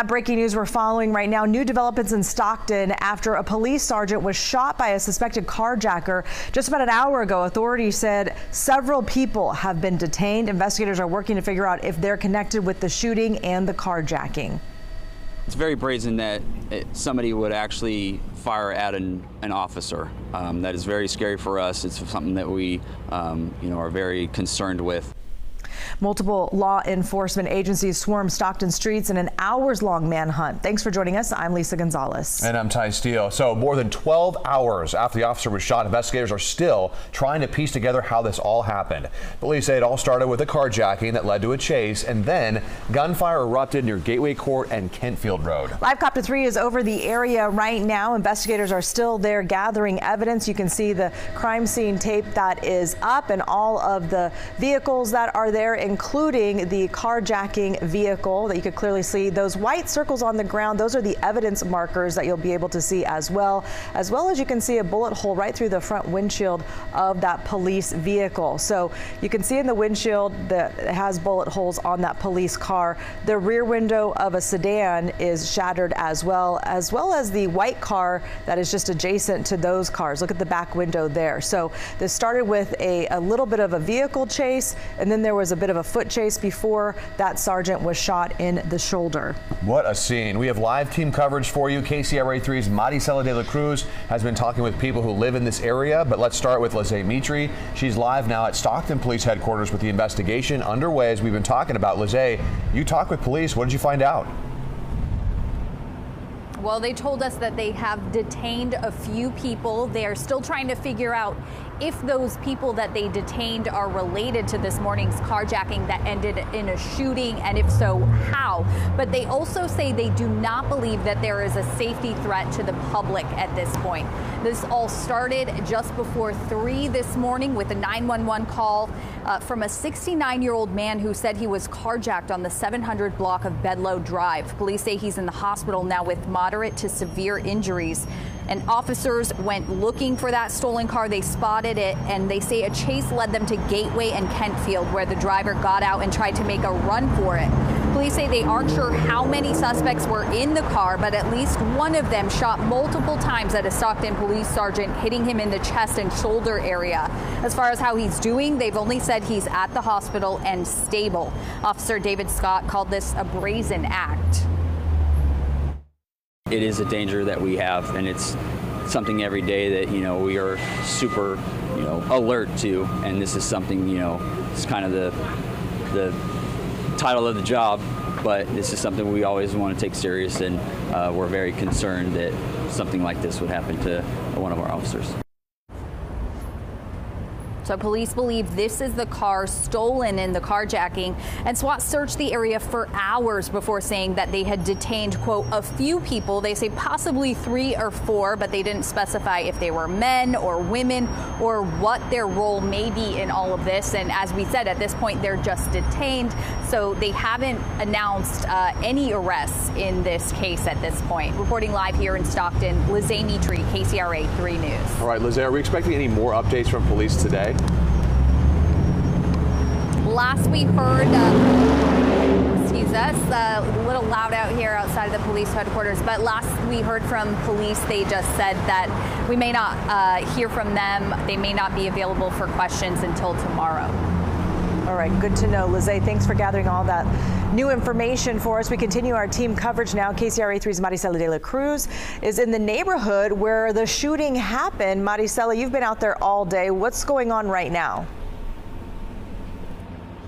Breaking news we're following right now. New developments in Stockton after a police sergeant was shot by a suspected carjacker just about an hour ago. Authorities said several people have been detained. Investigators are working to figure out if they're connected with the shooting and the carjacking. It's very brazen that somebody would actually fire at an officer. That is very scary for us. It's something that we are very concerned with. Multiple law enforcement agencies swarmed Stockton streets in an hours-long manhunt. Thanks for joining us. I'm Lisa Gonzalez. And I'm Ty Steele. So more than 12 hours after the officer was shot, investigators are still trying to piece together how this all happened. Police say it all started with a carjacking that led to a chase, and then gunfire erupted near Gateway Court and Kentfield Road. Live Copter 3 is over the area right now. Investigators are still there gathering evidence. You can see the crime scene tape that is up and all of the vehicles that are there, including the carjacking vehicle that you could clearly see. Those white circles on the ground, those are the evidence markers that you'll be able to see as well as you can see a bullet hole right through the front windshield of that police vehicle. So you can see in the windshield that it has bullet holes on that police car. The rear window of a sedan is shattered as well as the white car that is just adjacent to those cars. Look at the back window there. So this started with a little bit of a vehicle chase, and then there was a bit of a foot chase before that sergeant was shot in the shoulder. What a scene. We have live team coverage for you. KCRA 3's Maricela de la Cruz has been talking with people who live in this area, but let's start with Lizzie Mitri. She's live now at Stockton Police Headquarters with the investigation underway, as we've been talking about. Lizzie, you talked with police. What did you find out? Well, they told us that they have detained a few people. They are still trying to figure out if those people that they detained are related to this morning's carjacking that ended in a shooting, and if so, how. But they also say they do not believe that there is a safety threat to the public at this point. This all started just before 3 this morning with a 911 call from a 69-year-old man who said he was carjacked on the 700 block of Bedloe Drive. Police say he's in the hospital now with moderate to severe injuries. And officers went looking for that stolen car. They spotted it, and they say a chase led them to Gateway and Kentfield, where the driver got out and tried to make a run for it. Police say they aren't sure how many suspects were in the car, but at least one of them shot multiple times at a Stockton police sergeant, hitting him in the chest and shoulder area. As far as how he's doing, they've only said he's at the hospital and stable. Officer David Scott called this a brazen act. It is a danger that we have, and it's something every day that we are super alert to, and this is something it's kind of the title of the job, but this is something we always want to take serious, and we're very concerned that something like this would happen to one of our officers. So police believe this is the car stolen in the carjacking, and SWAT searched the area for hours before saying that they had detained, quote, a few people. They say possibly 3 or 4, but they didn't specify if they were men or women or what their role may be in all of this. And as we said, at this point, they're just detained. So they haven't announced any arrests in this case at this point. Reporting live here in Stockton, Lizzie Mitri, KCRA 3 News. All right, Lizzie, are we expecting any more updates from police today? Last we heard, excuse us, a little loud out here outside of the police headquarters, but last we heard from police, they just said that we may not hear from them. They may not be available for questions until tomorrow. All right, good to know, Lizzie. Thanks for gathering all that new information for us. We continue our team coverage now. KCRA 3's Maricela de la Cruz is in the neighborhood where the shooting happened. Maricela, you've been out there all day. What's going on right now?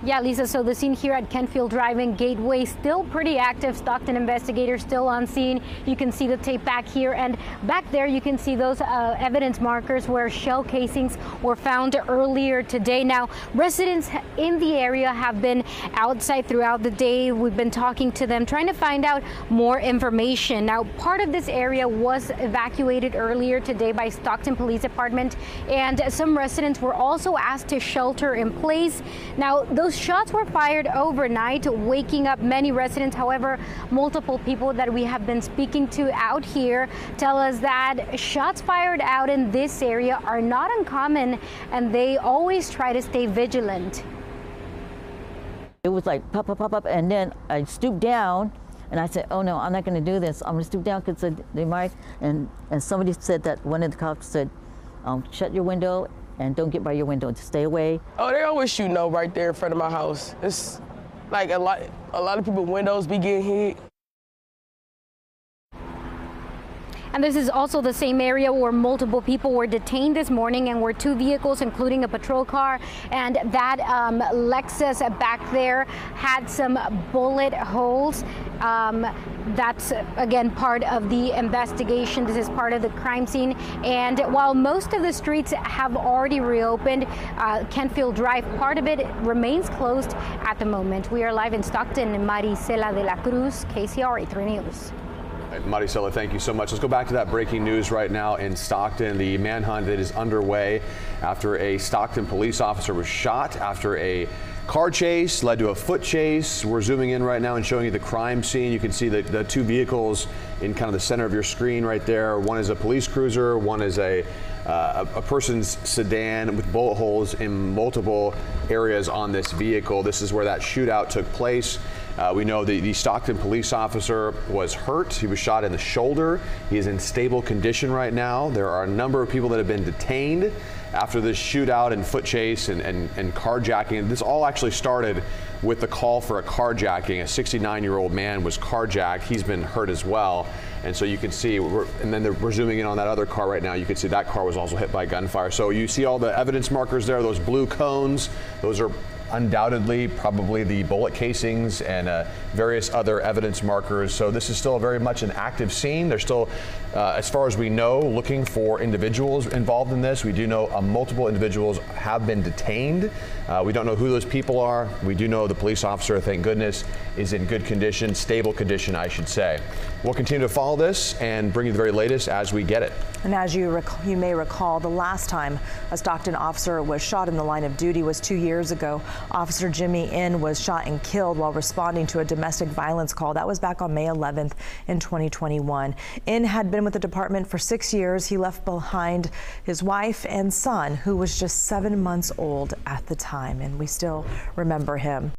Yeah, Lisa, so the scene here at Kentfield Drive and Gateway still pretty active. Stockton investigators still on scene. You can see the tape back here, and back there you can see those evidence markers where shell casings were found earlier today. Now, residents in the area have been outside throughout the day. We've been talking to them, trying to find out more information. Now, part of this area was evacuated earlier today by Stockton Police Department, and some residents were also asked to shelter in place. Now, those shots were fired overnight, waking up many residents. However, multiple people that we have been speaking to out here tell us that shots fired out in this area are not uncommon, and they always try to stay vigilant. It was like pop, pop, pop, pop, and then I stooped down, And I said, oh no, I'm not going to do this. I'm going to stoop down because they might. And somebody said that one of the cops said, shut your window and don't get by your window. Just stay away. Oh, they always shooting up right there in front of my house. It's like a lot of people's windows be getting hit. And this is also the same area where multiple people were detained this morning, and where 2 vehicles, including a patrol car, and that Lexus back there had some bullet holes. That's, again, part of the investigation. This is part of the crime scene. And while most of the streets have already reopened, Kentfield Drive, part of it remains closed at the moment. We are live in Stockton. Maricela de la Cruz, KCRA 3 News. Maricela, thank you so much. Let's go back to that breaking news right now in Stockton. The manhunt that is underway after a Stockton police officer was shot after a car chase led to a foot chase. We're zooming in right now and showing you the crime scene. You can see the 2 vehicles in kind of the center of your screen right there. One is a police cruiser, one is a person's sedan with bullet holes in multiple areas on this vehicle. This is where that shootout took place. We know the Stockton police officer was hurt. He was shot in the shoulder. He is in stable condition right now. There are a number of people that have been detained after this shootout and foot chase and carjacking. This all actually started with the call for a carjacking. A 69-year-old man was carjacked. He's been hurt as well. And so you can see, and then we're zooming in on that other car right now. You can see that car was also hit by gunfire. So you see all the evidence markers there, those blue cones. Those are undoubtedly probably the bullet casings and various other evidence markers. So this is still very much an active scene. They're still, as far as we know, looking for individuals involved in this. We do know multiple individuals have been detained. We don't know who those people are. We do know the police officer, thank goodness, is in good condition, stable condition, I should say. We'll continue to follow this and bring you the very latest as we get it. And as you may recall, the last time a Stockton officer was shot in the line of duty was 2 years ago. Officer Jimmy Inn was shot and killed while responding to a domestic violence call. That was back on May 11th in 2021. Inn had been with the department for 6 years. He left behind his wife and son, who was just 7 months old at the time, and we still remember him.